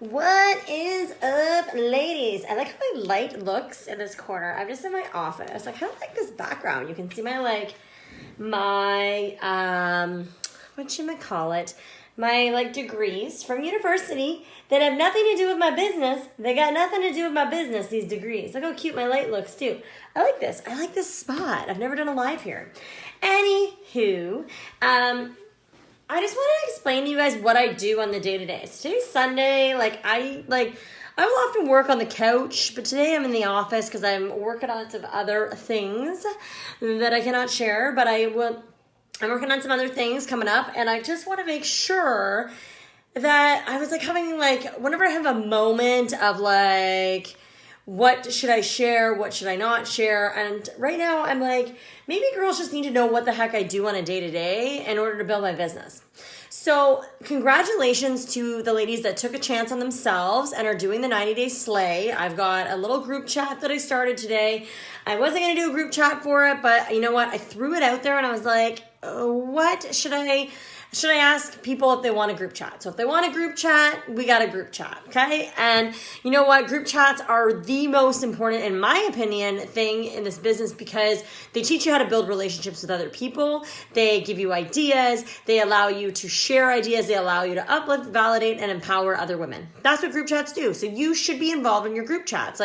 What is up, ladies? I like how my light looks in this corner. I'm just in my office. I kind of like this background. You can see my whatchamacallit, my degrees from university that have nothing to do with my business. They got nothing to do with my business, these degrees. Look how cute my light looks too. I like this. I like this spot. I've never done a live here. Anywho, I just want to explain to you guys what I do on the day-to-day. So today's Sunday. I will often work on the couch, but today I'm in the office because I'm working on some other things that I cannot share, but I'm working on some other things coming up, and I just want to make sure that I was having whenever I have a moment of what should I share? What should I not share? And right now I'm maybe girls just need to know what the heck I do on a day-to-day in order to build my business. So congratulations to the ladies that took a chance on themselves and are doing the 90-day slay. I've got a little group chat that I started today. I wasn't going to do a group chat for it, but you know what? I threw it out there and I was like, what should I ask people if they want a group chat? So if they want a group chat, we got a group chat, okay? And you know what? Group chats are the most important, in my opinion, thing in this business because they teach you how to build relationships with other people. They give you ideas. They allow you to share ideas. They allow you to uplift, validate, and empower other women. That's what group chats do. So you should be involved in your group chats.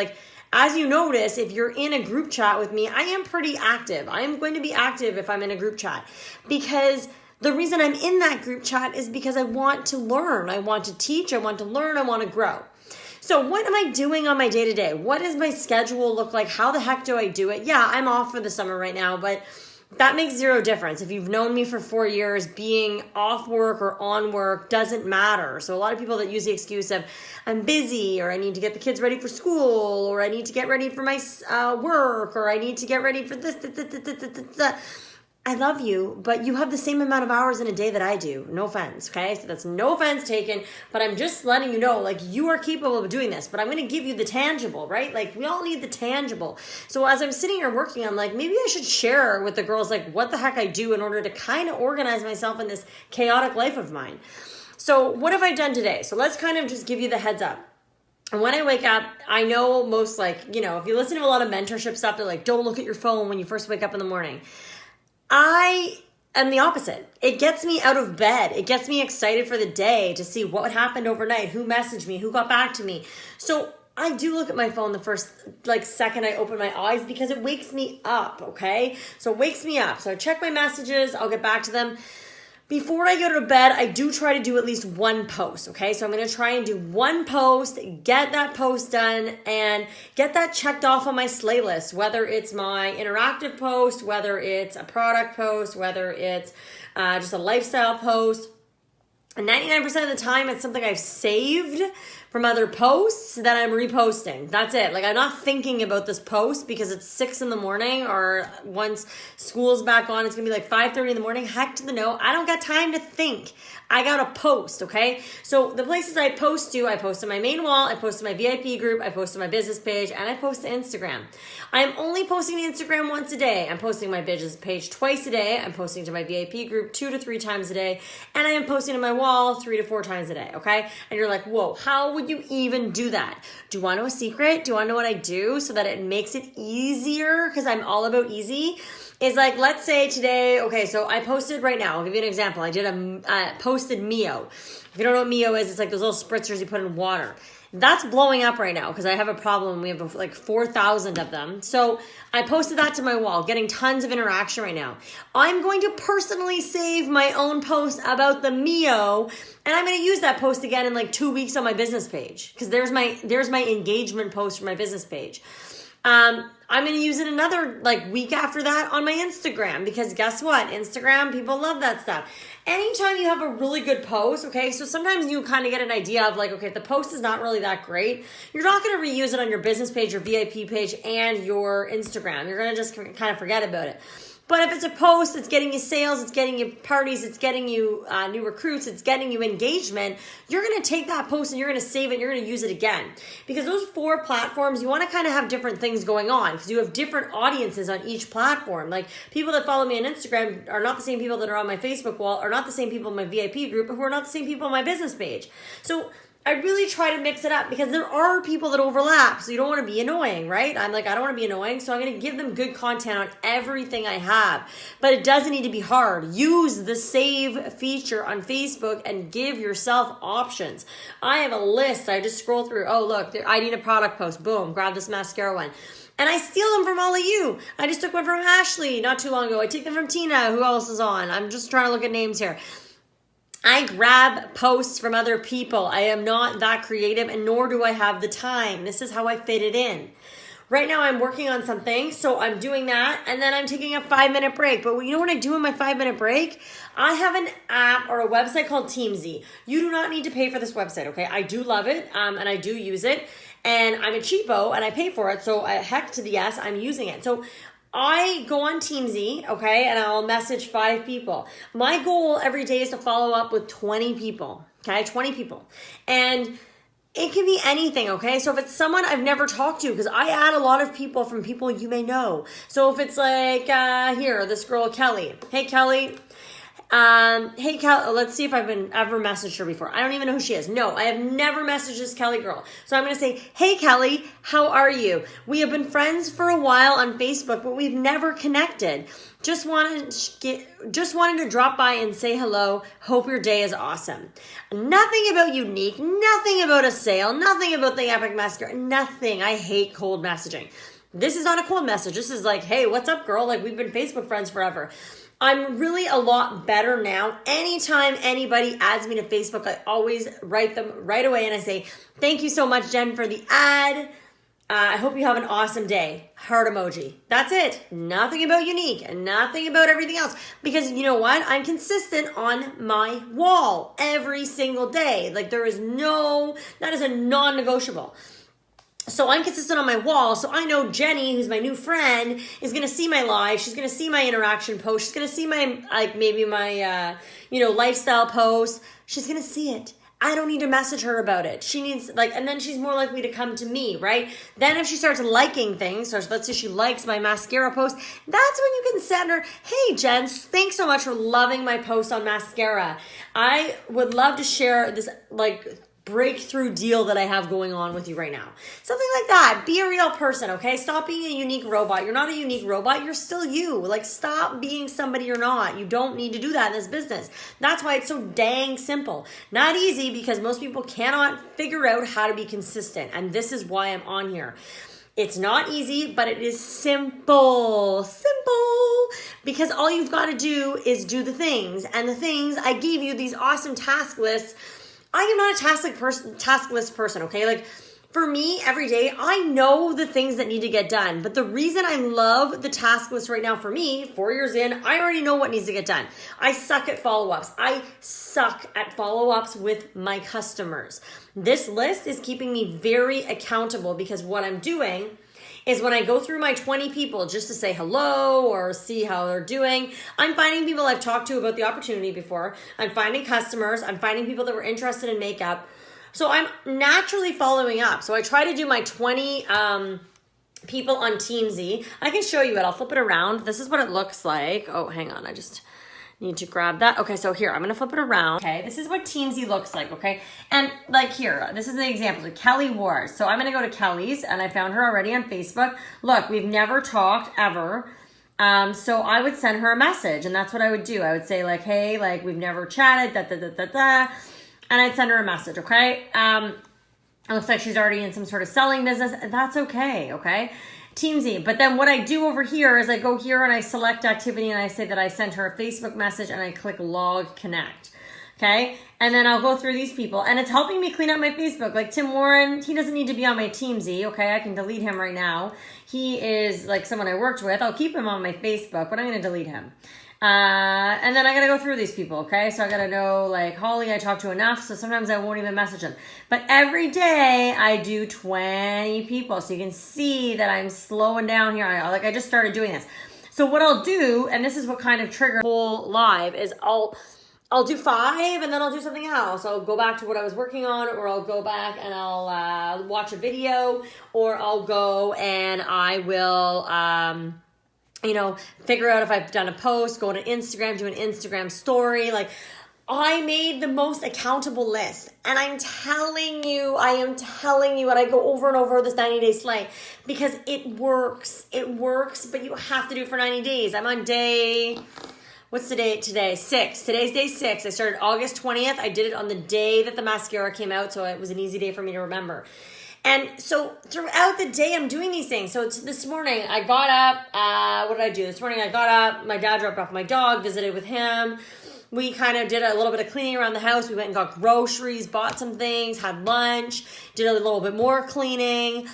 As you notice, if you're in a group chat with me, I am pretty active. I am going to be active if I'm in a group chat because the reason I'm in that group chat is because I want to learn. I want to teach. I want to learn. I want to grow. So what am I doing on my day-to-day? What does my schedule look like? How the heck do I do it? Yeah, I'm off for the summer right now, but that makes zero difference. If you've known me for 4 years, being off work or on work doesn't matter. So a lot of people that use the excuse of I'm busy or I need to get the kids ready for school or I need to get ready for my work or I need to get ready for this. I love you, but you have the same amount of hours in a day that I do. No offense, okay? So that's no offense taken, but I'm just letting you know, you are capable of doing this, but I'm going to give you the tangible, right? We all need the tangible. So as I'm sitting here working, I'm maybe I should share with the girls, what the heck I do in order to kind of organize myself in this chaotic life of mine. So what have I done today? So let's kind of just give you the heads up. And when I wake up, I know most if you listen to a lot of mentorship stuff, they're don't look at your phone when you first wake up in the morning. I am the opposite. It gets me out of bed. It gets me excited for the day to see what happened overnight, who messaged me, who got back to me. So I do look at my phone the first second I open my eyes because it wakes me up, okay? So it wakes me up. So I check my messages. I'll get back to them. Before I go to bed, I do try to do at least one post, okay? So I'm going to try and do one post, get that post done, and get that checked off on my slay list, whether it's my interactive post, whether it's a product post, whether it's just a lifestyle post. And 99% of the time, it's something I've saved from other posts that I'm reposting. That's it. I'm not thinking about this post because it's 6 in the morning or once school's back on, it's going to be 5:30 in the morning. Heck to the no. I don't got time to think. I got to post, okay? So the places I post on my main wall, I post to my VIP group, I post to my business page, and I post to Instagram. I'm only posting to Instagram once a day. I'm posting my business page twice a day. I'm posting to my VIP group 2 to 3 times a day. And I am posting to my wall 3 to 4 times a day, okay? And you're whoa, how would you even do that? Do you want to know a secret? Do you want to know what I do so that it makes it easier? Because I'm all about easy. Is let's say today, okay, so I posted right now. I'll give you an example. I did posted Mio. If you don't know what Mio is, it's those little spritzers you put in water. That's blowing up right now because I have a problem. We have 4,000 of them. So I posted that to my wall, getting tons of interaction right now. I'm going to personally save my own post about the Mio, and I'm going to use that post again in 2 weeks on my business page because there's my engagement post for my business page. I'm going to use it another week after that on my Instagram because guess what? Instagram, people love that stuff. Anytime you have a really good post, okay, so sometimes you kind of get an idea of okay, if the post is not really that great, you're not going to reuse it on your business page, your VIP page, and your Instagram. You're going to just kind of forget about it. But if it's a post, it's getting you sales, it's getting you parties, it's getting you new recruits, it's getting you engagement, you're going to take that post and you're going to save it and you're going to use it again. Because those 4 platforms, you want to kind of have different things going on because you have different audiences on each platform. People that follow me on Instagram are not the same people that are on my Facebook wall, are not the same people in my VIP group, who are not the same people on my business page. So I really try to mix it up because there are people that overlap. So you don't want to be annoying, right? I'm like, I don't want to be annoying. So I'm going to give them good content on everything I have. But it doesn't need to be hard. Use the save feature on Facebook and give yourself options. I have a list. I just scroll through. Oh, look, I need a product post. Boom, grab this mascara one. And I steal them from all of you. I just took one from Ashley not too long ago. I take them from Tina. Who else is on? I'm just trying to look at names here. I grab posts from other people. I am not that creative, and nor do I have the time. This is how I fit it in. Right now I'm working on something, so I'm doing that, and then I'm taking a 5-minute break. But you know what I do in my 5-minute break? I have an app or a website called Teamzy. You do not need to pay for this website, okay? I do love it, and I do use it, and I'm a cheapo, and I pay for it, so heck to the yes, I'm using it. So I go on Teamzy, okay, and I'll message 5 people. My goal every day is to follow up with 20 people, okay, 20 people. And it can be anything, okay? So if it's someone I've never talked to, because I add a lot of people from people you may know. So if it's like, here, this girl, Kelly. Hey, Kelly. Hey, Kelly, let's see if I've ever messaged her before. I don't even know who she is. No, I have never messaged this Kelly girl. So I'm going to say, hey, Kelly, how are you? We have been friends for a while on Facebook, but we've never connected. Just wanted to drop by and say hello. Hope your day is awesome. Nothing about Younique, nothing about a sale, nothing about the Epic Mascara, nothing. I hate cold messaging. This is not a cold message. This is like, hey, what's up, girl? Like, we've been Facebook friends forever. I'm really a lot better now. Anytime anybody adds me to Facebook, I always write them right away and I say, thank you so much, Jen, for the ad. I hope you have an awesome day. Heart emoji. That's it. Nothing about Younique and nothing about everything else. Because you know what? I'm consistent on my wall every single day. Like that is a non-negotiable. So I'm consistent on my wall. So I know Jenny, who's my new friend, is going to see my live. She's going to see my interaction post. She's going to see my, maybe my, lifestyle post. She's going to see it. I don't need to message her about it. She needs, and then she's more likely to come to me, right? Then if she starts liking things, so let's say she likes my mascara post, that's when you can send her, hey, Jen, thanks so much for loving my post on mascara. I would love to share this, breakthrough deal that I have going on with you right now. Something like that. Be a real person, okay? Stop being a unique robot. You're not a unique robot. You're still you. Stop being somebody you're not. You don't need to do that in this business. That's why it's so dang simple. Not easy because most people cannot figure out how to be consistent. And this is why I'm on here. It's not easy, but it is simple. Simple. Because all you've got to do is do the things. And the things, I gave you these awesome task lists. I am not a task list person, okay? For me, every day, I know the things that need to get done. But the reason I love the task list right now for me, 4 years in, I already know what needs to get done. I suck at follow-ups. I suck at follow-ups with my customers. This list is keeping me very accountable because what I'm doing is when I go through my 20 people just to say hello or see how they're doing, I'm finding people I've talked to about the opportunity before. I'm finding customers. I'm finding people that were interested in makeup. So I'm naturally following up. So I try to do my 20 people on Teamzy. I can show you it. I'll flip it around. This is what it looks like. Oh, hang on. I just need to grab that. Okay, so here, I'm going to flip it around. Okay, this is what Teamzy looks like, okay? And here, this is the example. So Kelly Wars. So I'm going to go to Kelly's, and I found her already on Facebook. Look, we've never talked ever. So I would send her a message, and that's what I would do. I would say, hey, we've never chatted, and I'd send her a message, okay? It looks like she's already in some sort of selling business. That's okay, okay? Teamzy. But then what I do over here is I go here and I select activity and I say that I sent her a Facebook message and I click log connect. Okay. And then I'll go through these people and it's helping me clean up my Facebook. Like Tim Warren, he doesn't need to be on my Teamzy. Okay. I can delete him right now. He is someone I worked with. I'll keep him on my Facebook, but I'm going to delete him. And then I gotta go through these people, okay? So I gotta know, Holly, I talked to enough, so sometimes I won't even message them. But every day, I do 20 people, so you can see that I'm slowing down here. I just started doing this. So what I'll do, and this is what kind of triggered the whole live, is I'll do 5, and then I'll do something else. I'll go back to what I was working on, or I'll go back and I'll watch a video, or I'll go and I will... figure out if I've done a post, go to Instagram, do an Instagram story. I made the most accountable list. And I am telling you, and I go over and over this 90-day slay because it works. It works, but you have to do it for 90 days. I'm on day, what's the date today? 6. Today's day 6. I started August 20th. I did it on the day that the mascara came out, so it was an easy day for me to remember. And so throughout the day, I'm doing these things. So this morning, I got up. What did I do? This morning, I got up. My dad dropped off my dog, visited with him. We kind of did a little bit of cleaning around the house. We went and got groceries, bought some things, had lunch, did a little bit more cleaning.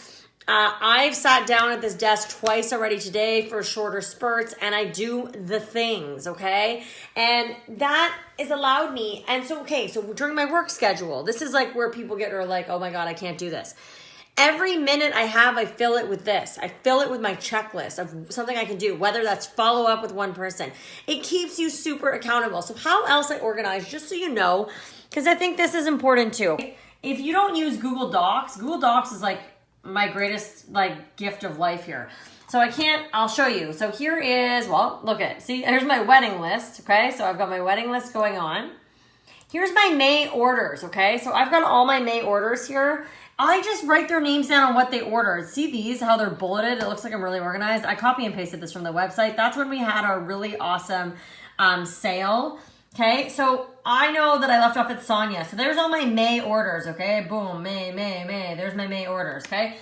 I've sat down at this desk twice already today for shorter spurts, and I do the things, okay? And that has allowed me. And so, so during my work schedule, this is like where people are like, oh my God, I can't do this. Every minute I have, I fill it with this. I fill it with my checklist of something I can do, whether that's follow up with one person. It keeps you super accountable. So how else I organize, just so you know, because I think this is important too. If you don't use Google Docs is like my greatest gift of life here. So I'll show you. So here is, see, here's my wedding list, okay? So I've got my wedding list going on. Here's my May orders, okay? So I've got all my May orders here. I just write their names down on what they ordered. See these, how they're bulleted? It looks like I'm really organized. I copy and pasted this from the website. That's when we had our really awesome sale. Okay, so I know that I left off at Sonia. So there's all my May orders, okay? Boom, May. There's my May orders, okay?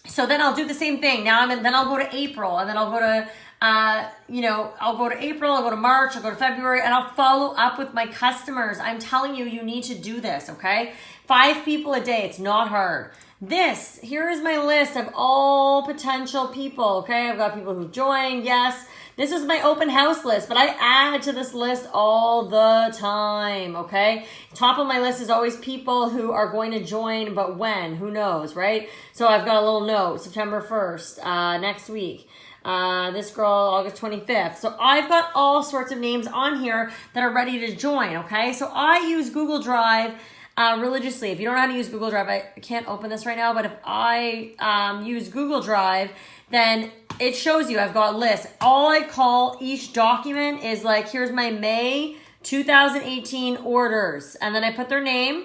So then I'll do the same thing. Then I'll go to April, and then I'll go to, I'll go to April, I'll go to March, I'll go to February, and I'll follow up with my customers. I'm telling you, you need to do this, okay? 5 people a day, it's not hard. Here is my list of all potential people, okay? I've got people who joined, yes. This is my open house list, but I add to this list all the time, okay? Top of my list is always people who are going to join, but when? Who knows, right? So I've got a little note, September 1st, next week. This girl, August 25th. So I've got all sorts of names on here that are ready to join, okay? So I use Google Drive religiously. If you don't know how to use Google Drive, I can't open this right now, but if I use Google Drive, then it shows you I've got lists. All I call each document is here's my May 2018 orders. And then I put their name.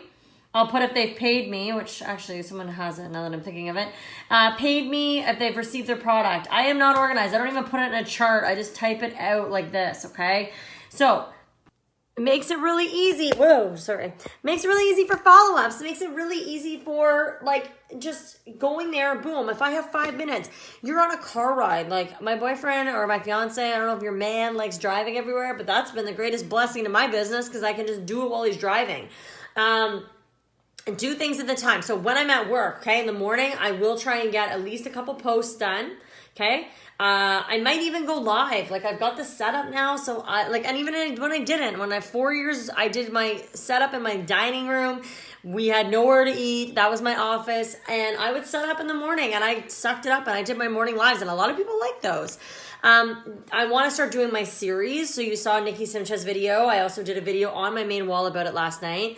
I'll put if they've paid me, which actually someone hasn't now that I'm thinking of it. Paid me if they've received their product. I am not organized. I don't even put it in a chart. I just type it out like this, okay? So it makes it really easy. Makes it really easy for follow-ups. It makes it really easy for just going there, boom. If I have 5 minutes, you're on a car ride. My boyfriend or my fiance, I don't know if your man likes driving everywhere, but that's been the greatest blessing to my business because I can just do it while he's driving. And do things at the time. So when I'm at work, okay, in the morning, I will try and get at least a couple posts done, okay? I might even go live. I've got the setup now. So and even when I didn't, when I 4 years, I did my setup in my dining room. We had nowhere to eat. That was my office. And I would set up in the morning and I sucked it up and I did my morning lives. And a lot of people like those. I want to start doing my series. So you saw Nikki Simcha's video. I also did a video on my main wall about it last night.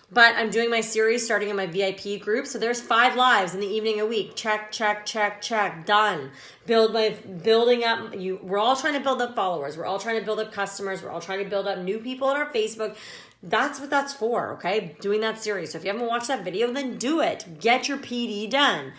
But I'm doing my series starting in my VIP group. So there's 5 lives in the evening a week. Check. Done. Building up. We're all trying to build up followers. We're all trying to build up customers. We're all trying to build up new people on our Facebook. That's what that's for, okay? Doing that series. So if you haven't watched that video, then do it. Get your PD done.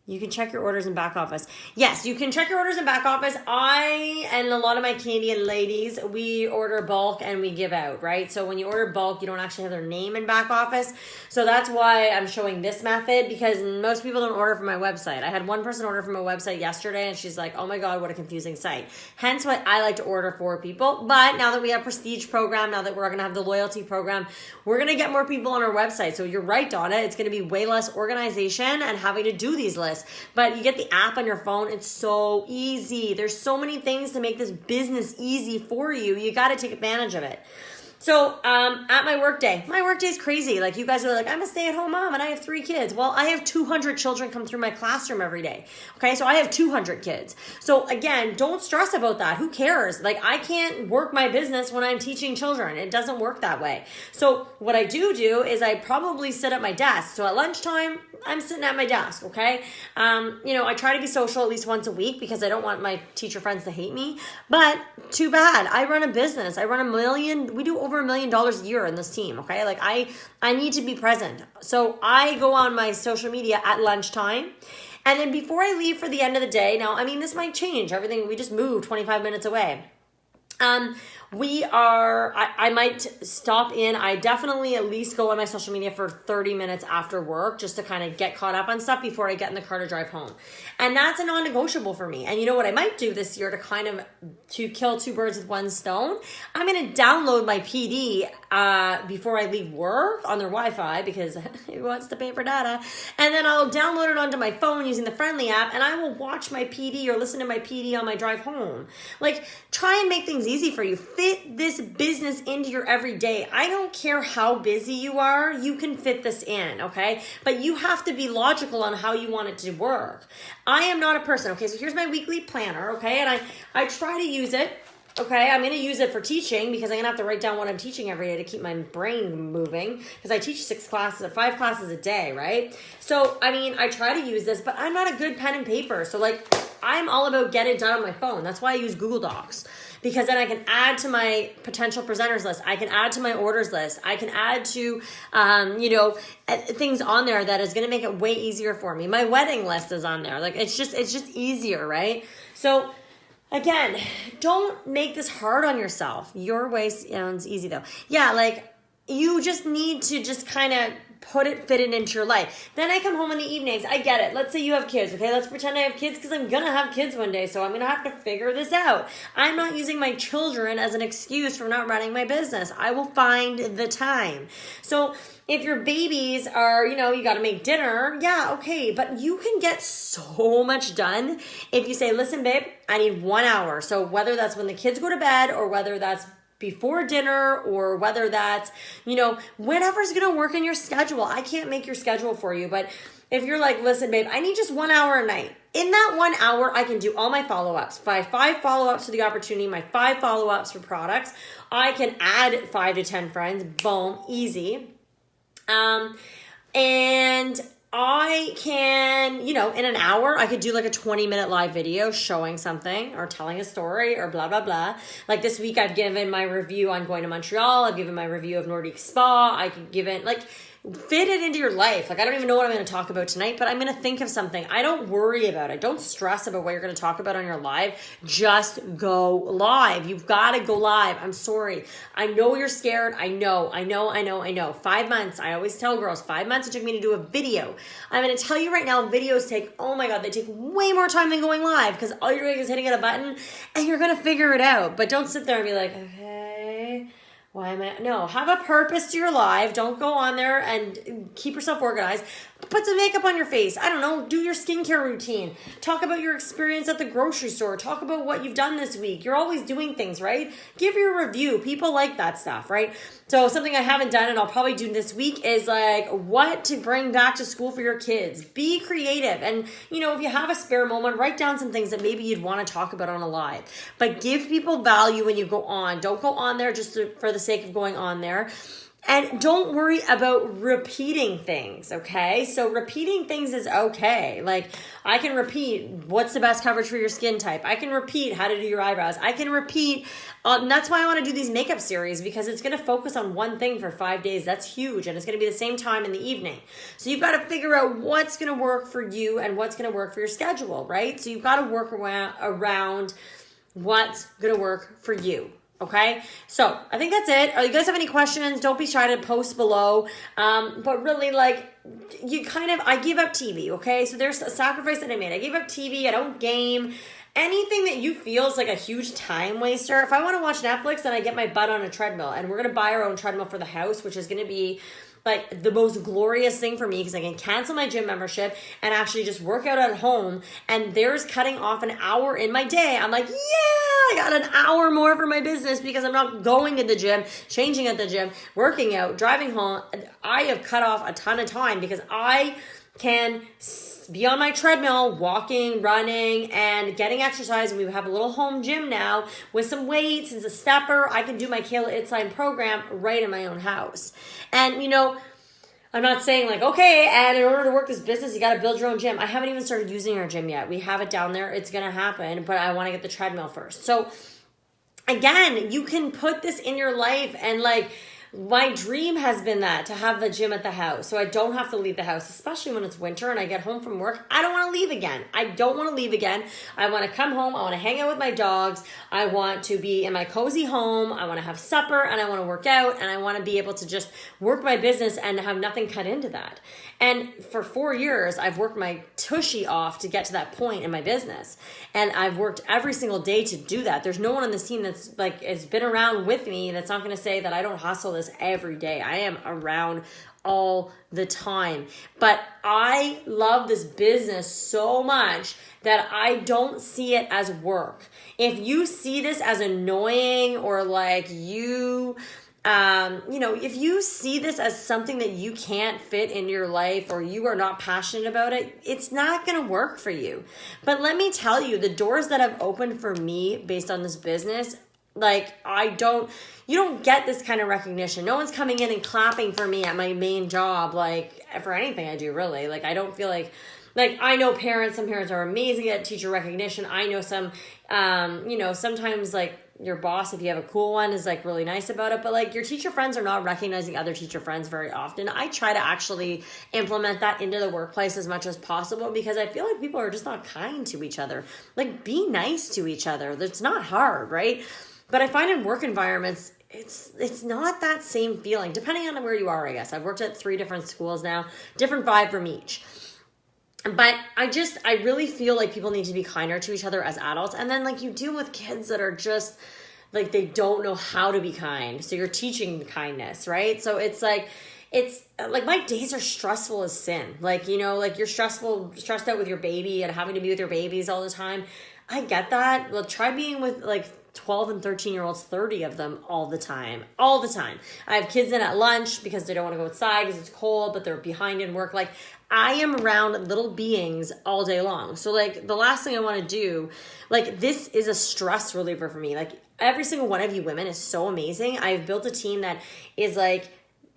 You can check your orders in back office. Yes, you can check your orders in back office. I and a lot of my Canadian ladies, we order bulk and we give out, right? So when you order bulk, you don't actually have their name in back office. So that's why I'm showing this method because most people don't order from my website. I had one person order from my website yesterday and she's like, oh my God, what a confusing site. Hence why I like to order for people. But now that we have Prestige program, now that we're going to have the loyalty program, we're going to get more people on our website. So you're right, Donna. It's going to be way less organization and having to do these lists. But you get the app on your phone. It's so easy. There's so many things to make this business easy for you. You got to take advantage of it. So at my work day is crazy. You guys are like, I'm a stay-at-home mom and I have 3 kids. Well, I have 200 children come through my classroom every day. Okay, so I have 200 kids. So again, don't stress about that. Who cares? I can't work my business when I'm teaching children. It doesn't work that way. So what I do is I probably sit at my desk. So at lunchtime, I'm sitting at my desk, okay? I try to be social at least once a week because I don't want my teacher friends to hate me. But too bad. I run a business. We do over $1 million a year in this team, okay? Like I need to be present. So I go on my social media at lunchtime. And then before I leave for the end of the day, now, this might change. We just moved 25 minutes away. I might stop in. I definitely at least go on my social media for 30 minutes after work just to kind of get caught up on stuff before I get in the car to drive home. And that's a non-negotiable for me. And you know what I might do this year to kill two birds with one stone? I'm going to download my PD before I leave work on their Wi-Fi because who wants to pay for data? And then I'll download it onto my phone using the Friendly app and I will watch my PD or listen to my PD on my drive home. Like, try and make things easy for you. Fit this business into your everyday. I don't care how busy you are, you can fit this in, okay? But you have to be logical on how you want it to work. I am not a person, okay? So here's my weekly planner, okay? And I try to use it. Okay, I'm going to use it for teaching because I'm going to have to write down what I'm teaching every day to keep my brain moving because I teach 5 classes a day, right? So, I try to use this, but I'm not a good pen and paper. So, I'm all about get it done on my phone. That's why I use Google Docs because then I can add to my potential presenters list. I can add to my orders list. I can add to, things on there that is going to make it way easier for me. My wedding list is on there. It's just easier, right? So, again, don't make this hard on yourself. Your way sounds easy though. Yeah, you just need to just kind of fit it into your life. Then I come home in the evenings. I get it. Let's say you have kids, okay? Let's pretend I have kids because I'm going to have kids one day, so I'm going to have to figure this out. I'm not using my children as an excuse for not running my business. I will find the time. So if your babies are, you got to make dinner, yeah, okay, but you can get so much done if you say, listen, babe, I need 1 hour. So whether that's when the kids go to bed or whether that's before dinner or whether that's, whatever's going to work in your schedule. I can't make your schedule for you, but if you're like, listen, babe, I need just 1 hour a night. In that 1 hour, I can do all my follow-ups. 5 follow-ups to the opportunity, my 5 follow-ups for products. I can add 5 to 10 friends. Boom, easy. And I can, in an hour, I could do a 20-minute live video showing something or telling a story or blah, blah, blah. Like this week, I've given my review on going to Montreal. I've given my review of Nordic Spa. I could give it, fit it into your life. I don't even know what I'm going to talk about tonight, but I'm going to think of something. I don't worry about it. Don't stress about what you're going to talk about on your live. Just go live. You've got to go live. I'm sorry. I know you're scared. I know. 5 months. I always tell girls, 5 months it took me to do a video. I'm going to tell you right now, videos take, oh my God, they take way more time than going live because all you're doing is hitting a button and you're going to figure it out. But don't sit there and be like, okay, why am I? No, have a purpose to your life. Don't go on there and keep yourself organized. Put some makeup on your face. I don't know. Do your skincare routine. Talk about your experience at the grocery store. Talk about what you've done this week. You're always doing things, right? Give your review. People like that stuff, right? So something I haven't done and I'll probably do this week is what to bring back to school for your kids. Be creative. And, if you have a spare moment, write down some things that maybe you'd want to talk about on a live. But give people value when you go on. Don't go on there just for the sake of going on there. And don't worry about repeating things, okay? So repeating things is okay. I can repeat what's the best coverage for your skin type. I can repeat how to do your eyebrows. I can repeat, and that's why I want to do these makeup series because it's going to focus on one thing for 5 days. That's huge, and it's going to be the same time in the evening. So you've got to figure out what's going to work for you and what's going to work for your schedule, right? So you've got to work around what's going to work for you. Okay, so I think that's it. You guys have any questions? Don't be shy to post below. But really, I give up TV, okay? So there's a sacrifice that I made. I gave up TV. I don't game. Anything that you feel is a huge time waster. If I want to watch Netflix, then I get my butt on a treadmill. And we're going to buy our own treadmill for the house, which is going to be the most glorious thing for me because I can cancel my gym membership and actually just work out at home. And there's cutting off an hour in my day. I'm like, yeah, I got an hour more for my business because I'm not going to the gym, changing at the gym, working out, driving home. I have cut off a ton of time because I can be on my treadmill, walking, running, and getting exercise. And we have a little home gym now with some weights and a stepper. I can do my Kayla Itzline program right in my own house. And, I'm not saying like, okay, and in order to work this business, you got to build your own gym. I haven't even started using our gym yet. We have it down there. It's going to happen, but I want to get the treadmill first. So again, you can put this in your life, and like, my dream has been that, to have the gym at the house so I don't have to leave the house, especially when it's winter and I get home from work. I don't want to leave again. I don't want to leave again. I want to come home. I want to hang out with my dogs. I want to be in my cozy home. I want to have supper, and I want to work out, and I want to be able to just work my business and have nothing cut into that. And for 4 years, I've worked my tushy off to get to that point in my business. And I've worked every single day to do that. There's no one on this team that's like, has been around with me that's not going to say that I don't hustle this every day. I am around all the time. But I love this business so much that I don't see it as work. If you see this as annoying, or like if you see this as something that you can't fit in your life, or you are not passionate about it, it's not going to work for you. But let me tell you, the doors that have opened for me based on this business, like, you don't get this kind of recognition. No one's coming in and clapping for me at my main job, like, for anything I do, really. Like, I don't feel like I know some parents are amazing at teacher recognition. I know some, sometimes like your boss, if you have a cool one, is like really nice about it. But like, your teacher friends are not recognizing other teacher friends very often. I try to actually implement that into the workplace as much as possible, because I feel like people are just not kind to each other. Like, be nice to each other. It's not hard, right? But I find in work environments, it's not that same feeling, depending on where you are, I guess. I've worked at 3 different schools now, different vibe from each. But I really feel like people need to be kinder to each other as adults. And then like, you deal with kids that are just like, they don't know how to be kind. So you're teaching kindness, right? So it's like my days are stressful as sin. Like, like you're stressed out with your baby and having to be with your babies all the time. I get that. Well, try being with like 12 and 13-year-olds, 30 of them all the time. I have kids in at lunch because they don't want to go outside because it's cold, but they're behind in work. Like, I am around little beings all day long. So like, the last thing I want to do, like, this is a stress reliever for me. Like, every single one of you women is so amazing. I've built a team that is like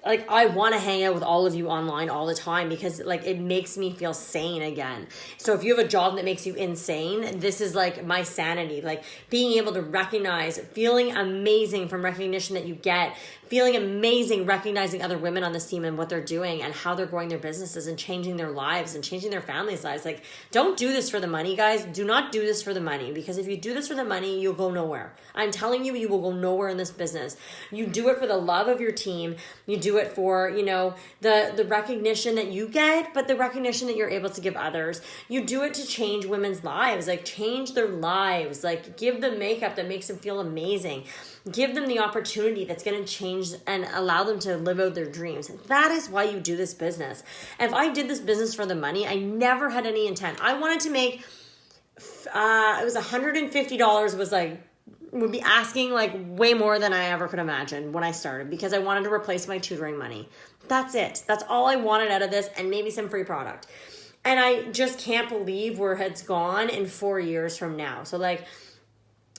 I want to hang out with all of you online all the time, because like, it makes me feel sane again. So if you have a job that makes you insane, this is like my sanity. Like, being able to recognize, feeling amazing from recognition that you get, feeling amazing recognizing other women on this team and what they're doing and how they're growing their businesses and changing their lives and changing their families' lives. Like, don't do this for the money, guys. Do not do this for the money, because if you do this for the money, you'll go nowhere. I'm telling you, you will go nowhere in this business. You do it for the love of your team. You do it for, the recognition that you get, but the recognition that you're able to give others. You do it to change women's lives, like change their lives, like give them makeup that makes them feel amazing. Give them the opportunity that's going to change and allow them to live out their dreams. That is why you do this business. And if I did this business for the money, I never had any intent. I wanted to make, it was $150 was like, would be asking like way more than I ever could imagine when I started, because I wanted to replace my tutoring money. That's it. That's all I wanted out of this, and maybe some free product. And I just can't believe where it's gone in 4 years from now. So like,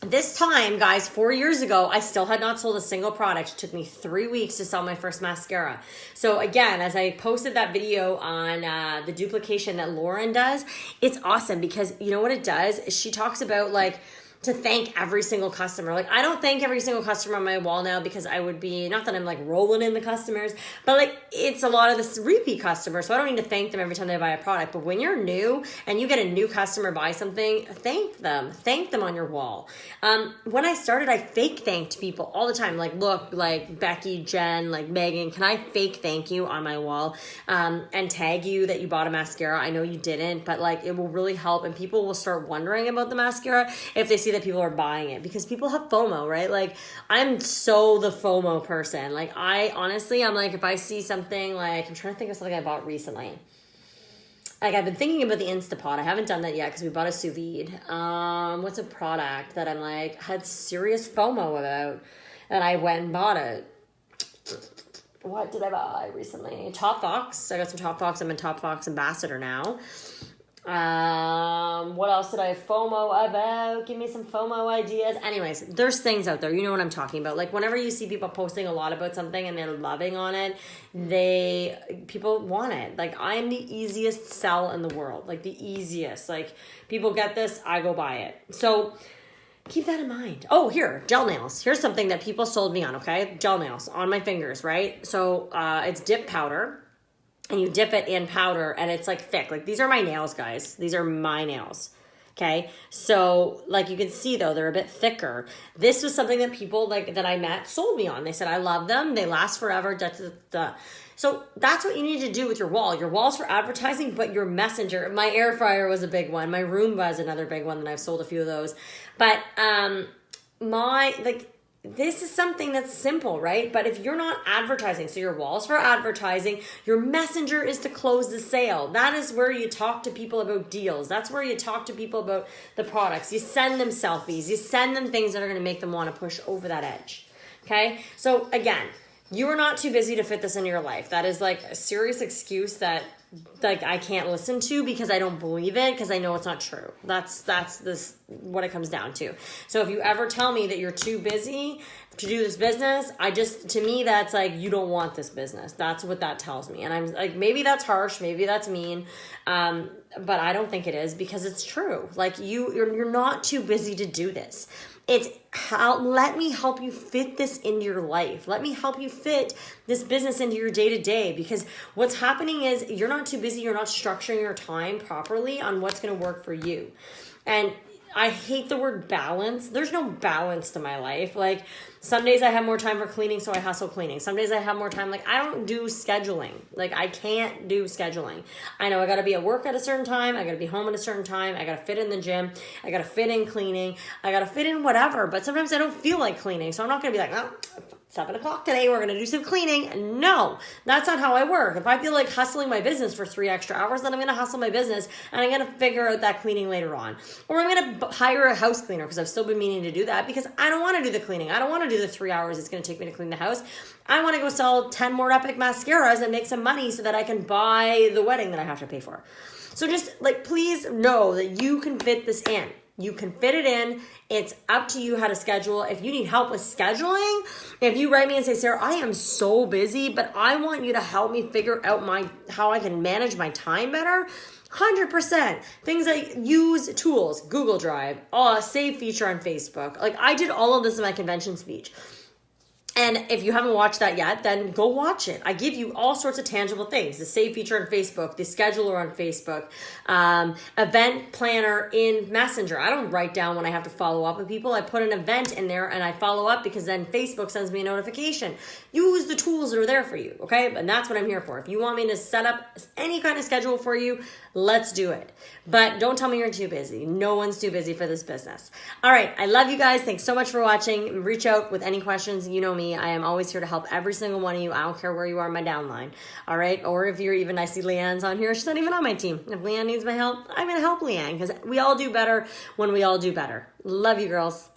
this time, guys, 4 years ago, I still had not sold a single product. It took me 3 weeks to sell my first mascara. So again, as I posted that video on the duplication that Lauren does, it's awesome, because you know what it does? She talks about like, to thank every single customer. Like, I don't thank every single customer on my wall now, because I would be, not that I'm like rolling in the customers, but like, it's a lot of this repeat customers. So I don't need to thank them every time they buy a product. But when you're new and you get a new customer buy something, thank them on your wall. When I started, I fake thanked people all the time. Like, look, like Becky, Jen, like Megan, can I fake thank you on my wall and tag you that you bought a mascara? I know you didn't, but like, it will really help. And people will start wondering about the mascara if they see that people are buying it, because people have FOMO, right? Like, I'm so the FOMO person. Like, I'm like, if I see something, like, I'm trying to think of something I bought recently. Like, I've been thinking about the Instapot. I haven't done that yet because we bought a sous vide. What's a product that I'm like, had serious FOMO about, and I went and bought it? What did I buy recently? Top Fox. I got some Top Fox. I'm a Top Fox ambassador now. What else did I FOMO about? Give me some FOMO ideas. Anyways, there's things out there. You know what I'm talking about. Like whenever you see people posting a lot about something and they're loving on it, people want it. Like I'm the easiest sell in the world. Like the easiest. Like people get this, I go buy it. So keep that in mind. Oh, here, gel nails. Here's something that people sold me on, okay? Gel nails on my fingers, right? So it's dip powder. And you dip it in powder and it's like thick. Like these are my nails, guys. These are my nails. Okay. So like you can see though, they're a bit thicker. This was something that people like that I met sold me on. They said, I love them. They last forever. Da, da, da. So that's what you need to do with your wall. Your wall's for advertising, but your messenger, my air fryer was a big one. My Roomba is another big one, and I've sold a few of those. But this is something that's simple, right? But if you're not advertising, so your wall's for advertising, your messenger is to close the sale. That is where you talk to people about deals. That's where you talk to people about the products. You send them selfies. You send them things that are going to make them want to push over that edge. Okay? So again, you are not too busy to fit this into your life. That is like a serious excuse that like I can't listen to because I don't believe it because I know it's not true. That's this what it comes down to. So if you ever tell me that you're too busy to do this business, to me that's like you don't want this business. That's what that tells me. And I'm like maybe that's harsh, maybe that's mean, but I don't think it is because it's true. Like you're not too busy to do this. Let me help you fit this into your life. Let me help you fit this business into your day-to-day because what's happening is you're not too busy. You're not structuring your time properly on what's going to work for you. And I hate the word balance. There's no balance to my life. Like some days I have more time for cleaning, so I hustle cleaning. Some days I have more time. Like I don't do scheduling. Like I can't do scheduling. I know I got to be at work at a certain time. I got to be home at a certain time. I got to fit in the gym. I got to fit in cleaning. I got to fit in whatever. But sometimes I don't feel like cleaning. So I'm not going to be like, oh, 7 o'clock today, we're going to do some cleaning. No, that's not how I work. If I feel like hustling my business for 3 extra hours, then I'm going to hustle my business and I'm going to figure out that cleaning later on. Or I'm going to hire a house cleaner because I've still been meaning to do that because I don't want to do the cleaning. I don't want to do the 3 hours it's going to take me to clean the house. I want to go sell 10 more Epic mascaras and make some money so that I can buy the wedding that I have to pay for. So just like, please know that you can fit this in. You can fit it in. It's up to you how to schedule. If you need help with scheduling, if you write me and say, Sarah, I am so busy, but I want you to help me figure out how I can manage my time better, 100%. Things like use tools, Google Drive, save feature on Facebook. Like I did all of this in my convention speech. And if you haven't watched that yet, then go watch it. I give you all sorts of tangible things. The save feature on Facebook, the scheduler on Facebook, event planner in Messenger. I don't write down when I have to follow up with people. I put an event in there and I follow up because then Facebook sends me a notification. Use the tools that are there for you, okay? And that's what I'm here for. If you want me to set up any kind of schedule for you, let's do it. But don't tell me you're too busy. No one's too busy for this business. All right. I love you guys. Thanks so much for watching. Reach out with any questions. You know me. I am always here to help every single one of you. I don't care where you are in my downline. All right. Or if you're even, I see Leanne's on here. She's not even on my team. If Leanne needs my help, I'm going to help Leanne because we all do better when we all do better. Love you, girls.